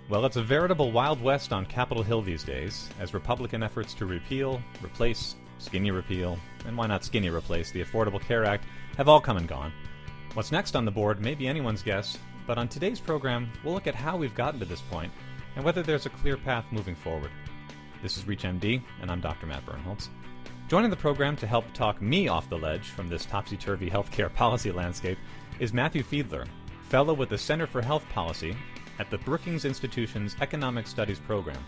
Well, it's a veritable Wild West on Capitol Hill these days, as Republican efforts to repeal, replace, skinny repeal, and why not skinny replace the Affordable Care Act have all come and gone. What's next on the board may be anyone's guess, but on today's program, we'll look at how we've gotten to this point and whether there's a clear path moving forward. This is ReachMD, and I'm Dr. Matt Birnholz. Joining the program to help talk me off the ledge from this topsy-turvy healthcare policy landscape is Matthew Fiedler, fellow with the Center for Health Policy at the Brookings Institution's Economic Studies program.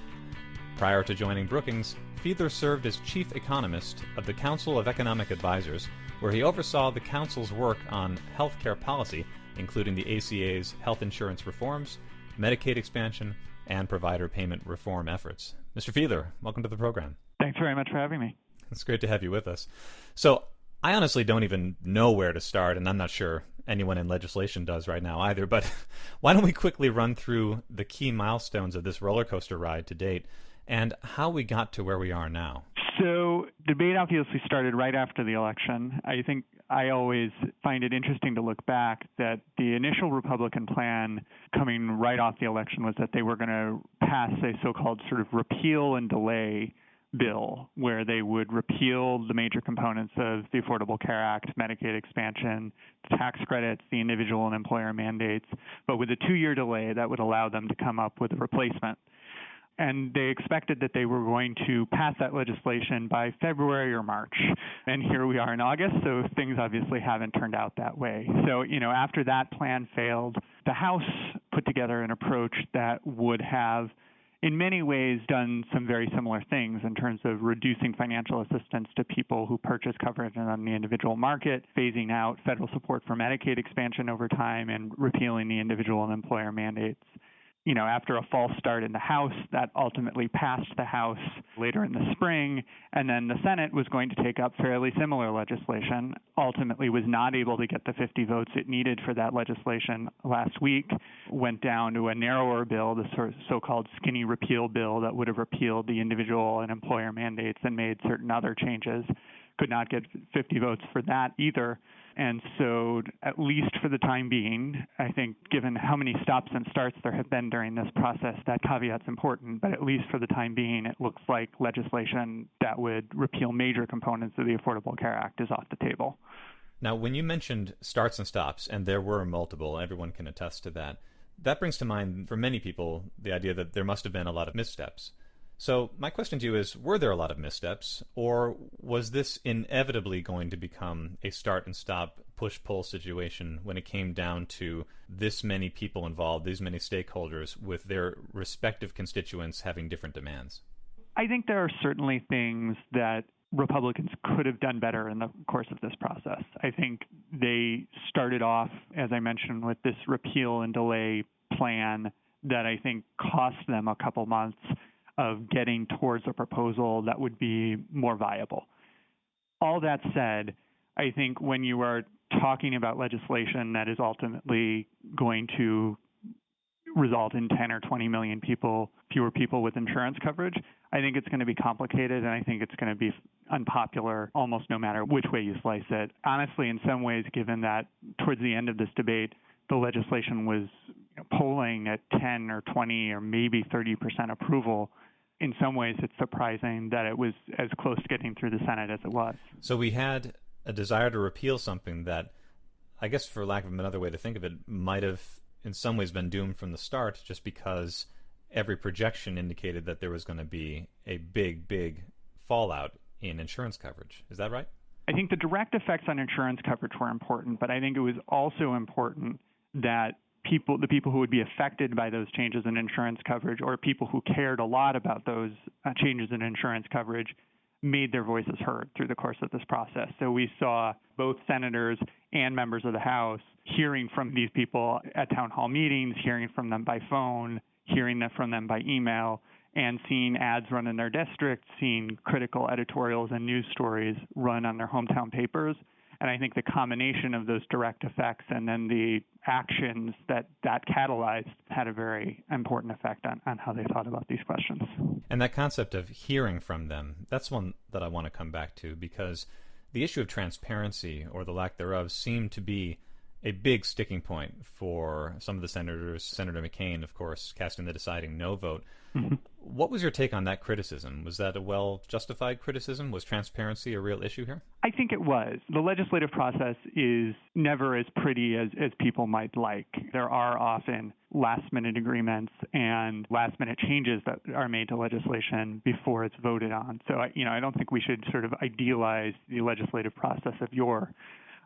Prior to joining Brookings, Fiedler served as Chief Economist of the Council of Economic Advisors, where he oversaw the Council's work on healthcare policy, including the ACA's health insurance reforms, Medicaid expansion, and provider payment reform efforts. Mr. Fiedler, welcome to the program. Thanks very much for having me. It's great to have you with us. So, I honestly don't even know where to start, and I'm not sure anyone in legislation does right now either, but why don't we quickly run through the key milestones of this roller coaster ride to date and how we got to where we are now? So, debate obviously started right after the election. I think I always find it interesting to look back that the initial Republican plan coming right off the election was that they were going to pass a so-called sort of repeal and delay bill, where they would repeal the major components of the Affordable Care Act, Medicaid expansion, tax credits, the individual and employer mandates, but with a 2-year delay that would allow them to come up with a replacement. And they expected that they were going to pass that legislation by February or March. And here we are in August, so things obviously haven't turned out that way. So, after that plan failed, the House put together an approach that would have in many ways done some very similar things in terms of reducing financial assistance to people who purchase coverage on the individual market, phasing out federal support for Medicaid expansion over time, and repealing the individual and employer mandates. After a false start in the House, that ultimately passed the House later in the spring, and then the Senate was going to take up fairly similar legislation, ultimately was not able to get the 50 votes it needed for that legislation last week, went down to a narrower bill, the so-called skinny repeal bill that would have repealed the individual and employer mandates and made certain other changes. Could not get 50 votes for that either. And so, at least for the time being, I think given how many stops and starts there have been during this process, that caveat's important. But at least for the time being, it looks like legislation that would repeal major components of the Affordable Care Act is off the table. Now, when you mentioned starts and stops, and there were multiple, everyone can attest to that, that brings to mind, for many people, the idea that there must have been a lot of missteps. So my question to you is, were there a lot of missteps, or was this inevitably going to become a start and stop, push-pull situation when it came down to this many people involved, these many stakeholders, with their respective constituents having different demands? I think there are certainly things that Republicans could have done better in the course of this process. I think they started off, as I mentioned, with this repeal and delay plan that I think cost them a couple months of getting towards a proposal that would be more viable. All that said, I think when you are talking about legislation that is ultimately going to result in 10 or 20 million fewer people with insurance coverage, I think it's going to be complicated, and I think it's going to be unpopular almost no matter which way you slice it. Honestly, in some ways, given that towards the end of this debate, the legislation was polling at 10 or 20 or maybe 30% approval, in some ways it's surprising that it was as close to getting through the Senate as it was. So we had a desire to repeal something that, I guess for lack of another way to think of it, might have in some ways been doomed from the start, just because every projection indicated that there was going to be a big fallout in insurance coverage. Is that right? I think the direct effects on insurance coverage were important, but I think it was also important that the people who would be affected by those changes in insurance coverage, or people who cared a lot about those changes in insurance coverage, made their voices heard through the course of this process. So we saw both senators and members of the House hearing from these people at town hall meetings, hearing from them by phone, hearing from them by email, and seeing ads run in their districts, seeing critical editorials and news stories run on their hometown papers. And I think the combination of those direct effects and then the actions that catalyzed had a very important effect on how they thought about these questions. And that concept of hearing from them, that's one that I want to come back to, because the issue of transparency, or the lack thereof, seemed to be a big sticking point for some of the senators, Senator McCain, of course, casting the deciding no vote. Mm-hmm. What was your take on that criticism? Was that a well-justified criticism? Was transparency a real issue here? I think it was. The legislative process is never as pretty as people might like. There are often last-minute agreements and last-minute changes that are made to legislation before it's voted on. So, I don't think we should sort of idealize the legislative process of yore.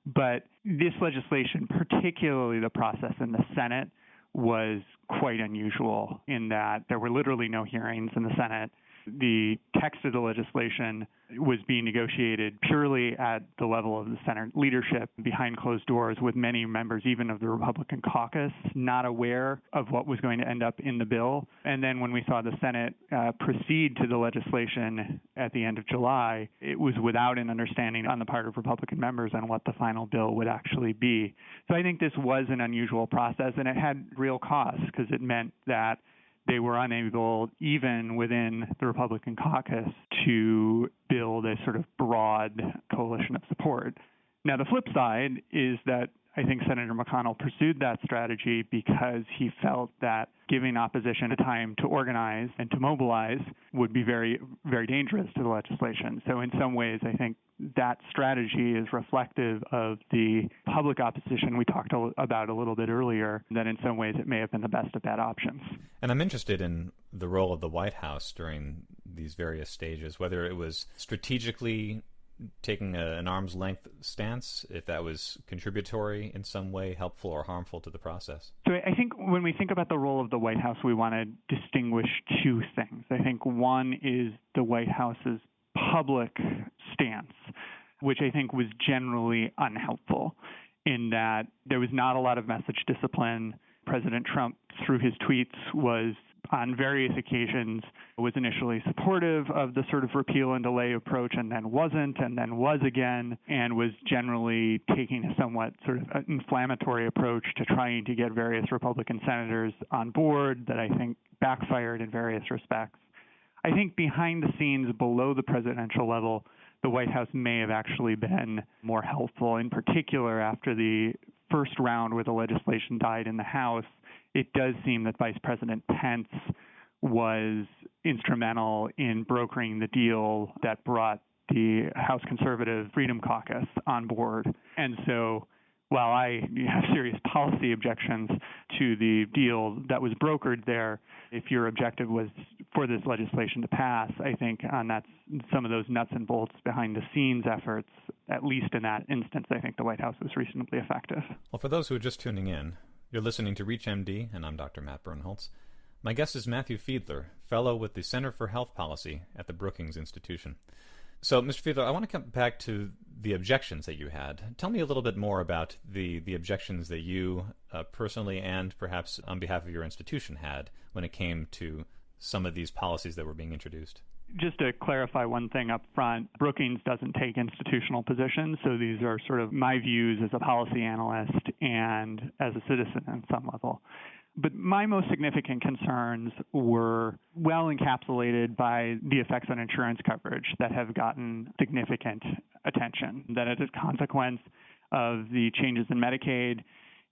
But this legislation, particularly the process in the Senate, was quite unusual in that there were literally no hearings in the Senate. The text of the legislation was being negotiated purely at the level of the Senate leadership behind closed doors, with many members, even of the Republican caucus, not aware of what was going to end up in the bill. And then when we saw the Senate proceed to the legislation at the end of July, it was without an understanding on the part of Republican members on what the final bill would actually be. So I think this was an unusual process, and it had real costs because it meant that they were unable, even within the Republican caucus, to build a sort of broad coalition of support. Now, the flip side is that I think Senator McConnell pursued that strategy because he felt that giving opposition the time to organize and to mobilize would be very, very dangerous to the legislation. So in some ways, I think that strategy is reflective of the public opposition we talked about a little bit earlier, that in some ways it may have been the best of bad options. And I'm interested in the role of the White House during these various stages, whether it was strategically taking an arm's length stance, if that was contributory in some way, helpful or harmful to the process. So I think when we think about the role of the White House, we want to distinguish two things. I think one is the White House's public stance, which I think was generally unhelpful in that there was not a lot of message discipline. President Trump, through his tweets, was on various occasions was initially supportive of the sort of repeal and delay approach and then wasn't and then was again, and was generally taking a somewhat sort of inflammatory approach to trying to get various Republican senators on board that I think backfired in various respects. I think behind the scenes, below the presidential level, the White House may have actually been more helpful. In particular, after the first round where the legislation died in the House, it does seem that Vice President Pence was instrumental in brokering the deal that brought the House Conservative Freedom Caucus on board. And so while I have serious policy objections to the deal that was brokered there, if your objective was for this legislation to pass, I think on that, some of those nuts and bolts behind the scenes efforts, at least in that instance, I think the White House was reasonably effective. Well, for those who are just tuning in, you're listening to ReachMD, and I'm Dr. Matt Birnholz. My guest is Matthew Fiedler, fellow with the Center for Health Policy at the Brookings Institution. So, Mr. Fiedler, I want to come back to the objections that you had. Tell me a little bit more about the objections that you personally and perhaps on behalf of your institution had when it came to some of these policies that were being introduced. Just to clarify one thing up front, Brookings doesn't take institutional positions, so these are sort of my views as a policy analyst and as a citizen on some level. But my most significant concerns were well encapsulated by the effects on insurance coverage that have gotten significant attention, that as a consequence of the changes in Medicaid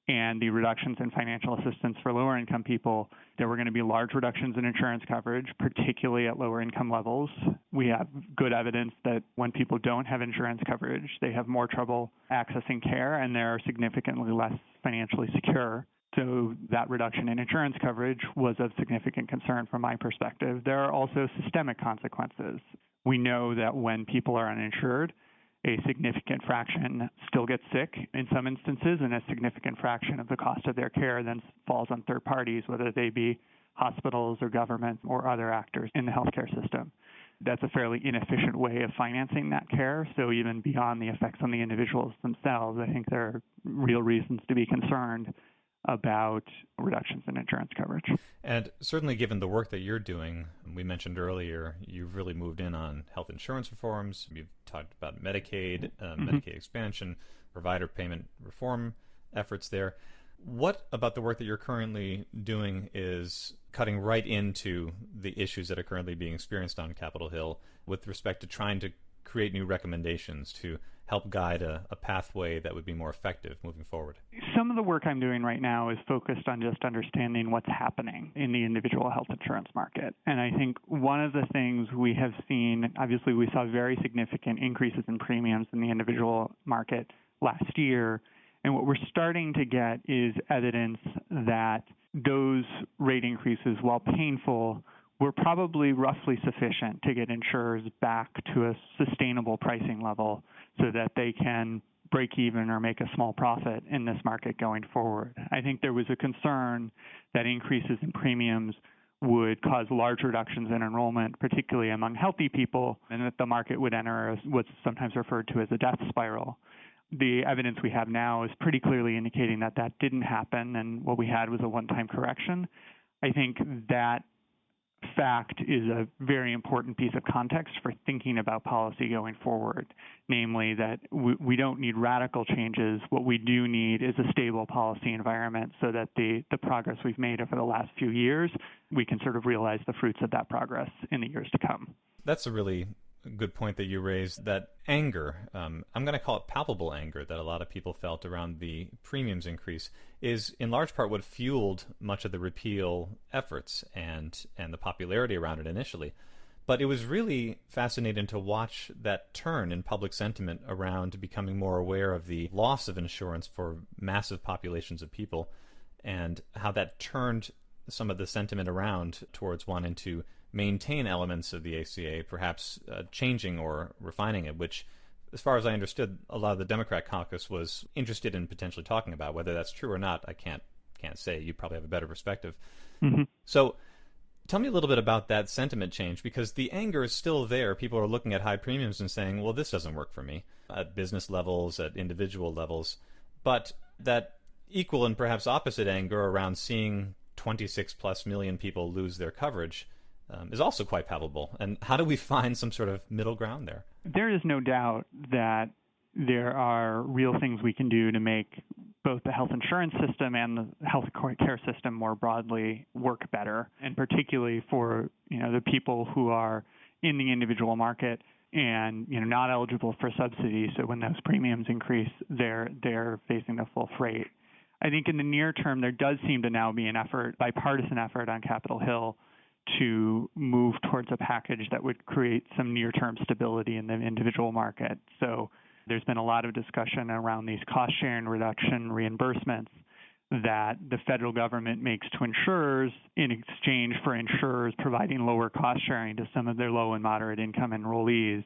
and the reductions in financial assistance for lower-income people, there were going to be large reductions in insurance coverage, particularly at lower income levels. We have good evidence that when people don't have insurance coverage, they have more trouble accessing care and they're significantly less financially secure. So that reduction in insurance coverage was of significant concern from my perspective. There are also systemic consequences. We know that when people are uninsured, a significant fraction still gets sick in some instances, and a significant fraction of the cost of their care then falls on third parties, whether they be hospitals or government or other actors in the healthcare system. That's a fairly inefficient way of financing that care. So even beyond the effects on the individuals themselves, I think there are real reasons to be concerned about reductions in insurance coverage. And certainly given the work that you're doing, we mentioned earlier, you've really moved in on health insurance reforms. You've talked about Medicaid, Medicaid expansion, provider payment reform efforts there. What about the work that you're currently doing is cutting right into the issues that are currently being experienced on Capitol Hill with respect to trying to create new recommendations to help guide a pathway that would be more effective moving forward? Some of the work I'm doing right now is focused on just understanding what's happening in the individual health insurance market. And I think one of the things we have seen, obviously we saw very significant increases in premiums in the individual market last year. And what we're starting to get is evidence that those rate increases, while painful, were probably roughly sufficient to get insurers back to a sustainable pricing level so that they can break even or make a small profit in this market going forward. I think there was a concern that increases in premiums would cause large reductions in enrollment, particularly among healthy people, and that the market would enter what's sometimes referred to as a death spiral. The evidence we have now is pretty clearly indicating that that didn't happen, and what we had was a one-time correction. I think that fact is a very important piece of context for thinking about policy going forward, namely that we don't need radical changes. What we do need is a stable policy environment so that the progress we've made over the last few years, we can sort of realize the fruits of that progress in the years to come. That's a really good point that you raised, that anger, I'm going to call it palpable anger, that a lot of people felt around the premiums increase is in large part what fueled much of the repeal efforts and the popularity around it initially. But it was really fascinating to watch that turn in public sentiment around becoming more aware of the loss of insurance for massive populations of people and how that turned some of the sentiment around towards wanting to maintain elements of the ACA, perhaps changing or refining it, which, as far as I understood, a lot of the Democrat caucus was interested in potentially talking about. Whether that's true or not, I can't say. You probably have a better perspective. Mm-hmm. So tell me a little bit about that sentiment change, because the anger is still there. People are looking at high premiums and saying, well, this doesn't work for me at business levels, at individual levels. But that equal and perhaps opposite anger around seeing 26 plus million people lose their coverage is also quite palpable. And how do we find some sort of middle ground there? There is no doubt that there are real things we can do to make both the health insurance system and the health care system more broadly work better, and particularly for the people who are in the individual market and not eligible for subsidies. So when those premiums increase, they're facing the full freight. I think in the near term, there does seem to now be an bipartisan effort on Capitol Hill to move towards a package that would create some near-term stability in the individual market. So there's been a lot of discussion around these cost-sharing reduction reimbursements that the federal government makes to insurers in exchange for insurers providing lower cost sharing to some of their low and moderate income enrollees.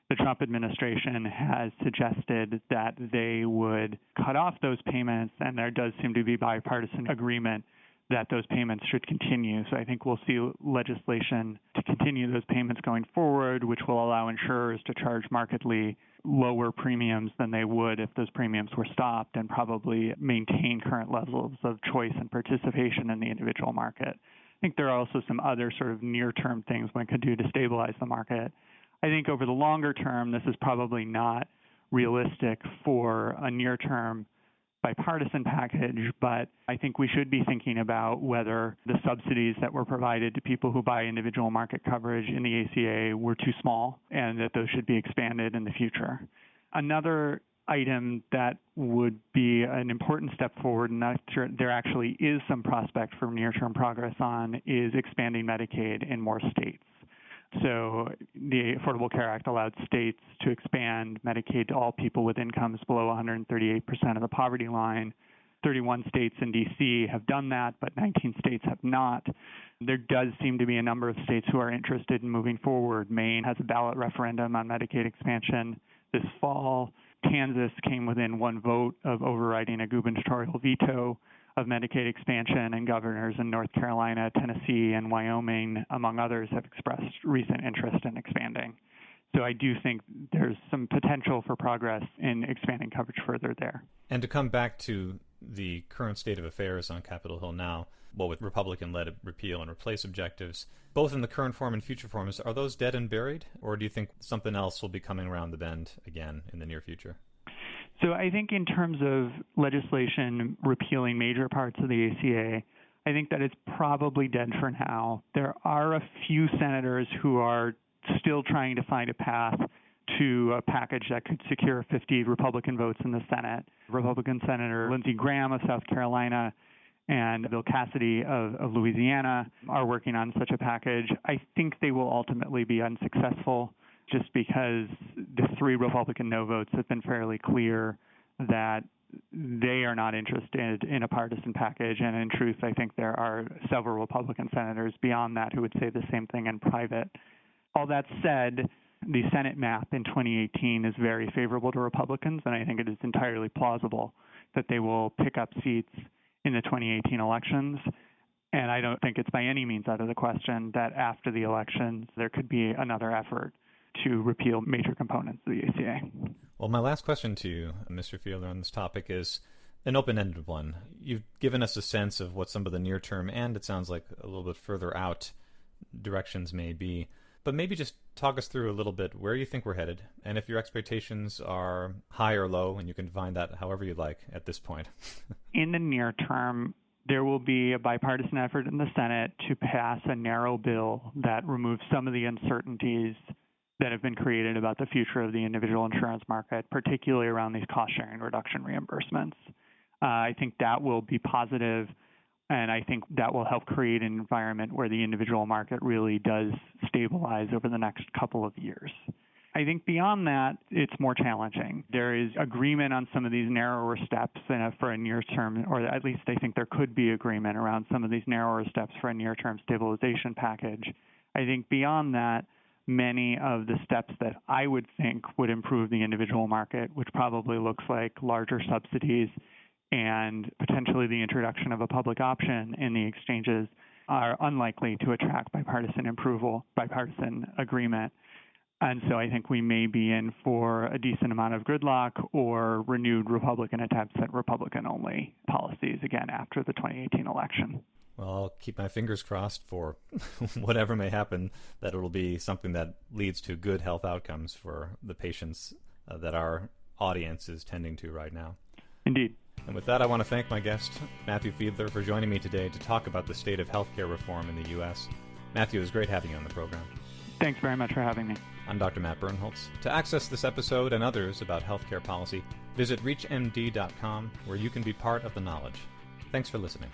The Trump administration has suggested that they would cut off those payments, and there does seem to be bipartisan agreement that those payments should continue. So I think we'll see legislation to continue those payments going forward, which will allow insurers to charge markedly lower premiums than they would if those premiums were stopped, and probably maintain current levels of choice and participation in the individual market. I think there are also some other sort of near-term things one could do to stabilize the market. I think over the longer term, this is probably not realistic for a near-term bipartisan package, but I think we should be thinking about whether the subsidies that were provided to people who buy individual market coverage in the ACA were too small, and that those should be expanded in the future. Another item that would be an important step forward, and there actually is some prospect for near-term progress on, is expanding Medicaid in more states. So the Affordable Care Act allowed states to expand Medicaid to all people with incomes below 138% of the poverty line. 31 states in D.C. have done that, but 19 states have not. There does seem to be a number of states who are interested in moving forward. Maine has a ballot referendum on Medicaid expansion this fall. Kansas came within one vote of overriding a gubernatorial veto of Medicaid expansion, and governors in North Carolina, Tennessee, and Wyoming, among others, have expressed recent interest in expanding. So I do think there's some potential for progress in expanding coverage further there. And to come back to the current state of affairs on Capitol Hill now, with Republican-led repeal and replace objectives, both in the current form and future forms, are those dead and buried? Or do you think something else will be coming around the bend again in the near future? So I think in terms of legislation repealing major parts of the ACA, I think that it's probably dead for now. There are a few senators who are still trying to find a path to a package that could secure 50 Republican votes in the Senate. Republican Senator Lindsey Graham of South Carolina and Bill Cassidy of Louisiana are working on such a package. I think they will ultimately be unsuccessful just because the 3 Republican no votes have been fairly clear that they are not interested in a partisan package. And in truth, I think there are several Republican senators beyond that who would say the same thing in private. All that said, the Senate map in 2018 is very favorable to Republicans, and I think it is entirely plausible that they will pick up seats in the 2018 elections. And I don't think it's by any means out of the question that after the elections, there could be another effort to repeal major components of the ACA. Well, my last question to you, Mr. Fiedler, on this topic is an open-ended one. You've given us a sense of what some of the near-term and it sounds like a little bit further out directions may be. But maybe just talk us through a little bit where you think we're headed, and if your expectations are high or low, and you can define that however you like at this point. In the near term, there will be a bipartisan effort in the Senate to pass a narrow bill that removes some of the uncertainties that have been created about the future of the individual insurance market, particularly around these cost-sharing reduction reimbursements. I think that will be positive. And I think that will help create an environment where the individual market really does stabilize over the next couple of years. I think beyond that, it's more challenging. There is agreement on some of these narrower steps for a near-term, or at least I think there could be agreement around some of these narrower steps for a near-term stabilization package. I think beyond that, many of the steps that I would think would improve the individual market, which probably looks like larger subsidies and potentially the introduction of a public option in the exchanges, are unlikely to attract bipartisan agreement. And so I think we may be in for a decent amount of gridlock or renewed Republican attempts at Republican-only policies again after the 2018 election. Well, I'll keep my fingers crossed for whatever may happen, that it'll be something that leads to good health outcomes for the patients that our audience is tending to right now. Indeed. And with that, I want to thank my guest, Matthew Fiedler, for joining me today to talk about the state of healthcare reform in the U.S. Matthew, it was great having you on the program. Thanks very much for having me. I'm Dr. Matt Birnholz. To access this episode and others about healthcare policy, visit reachmd.com, where you can be part of the knowledge. Thanks for listening.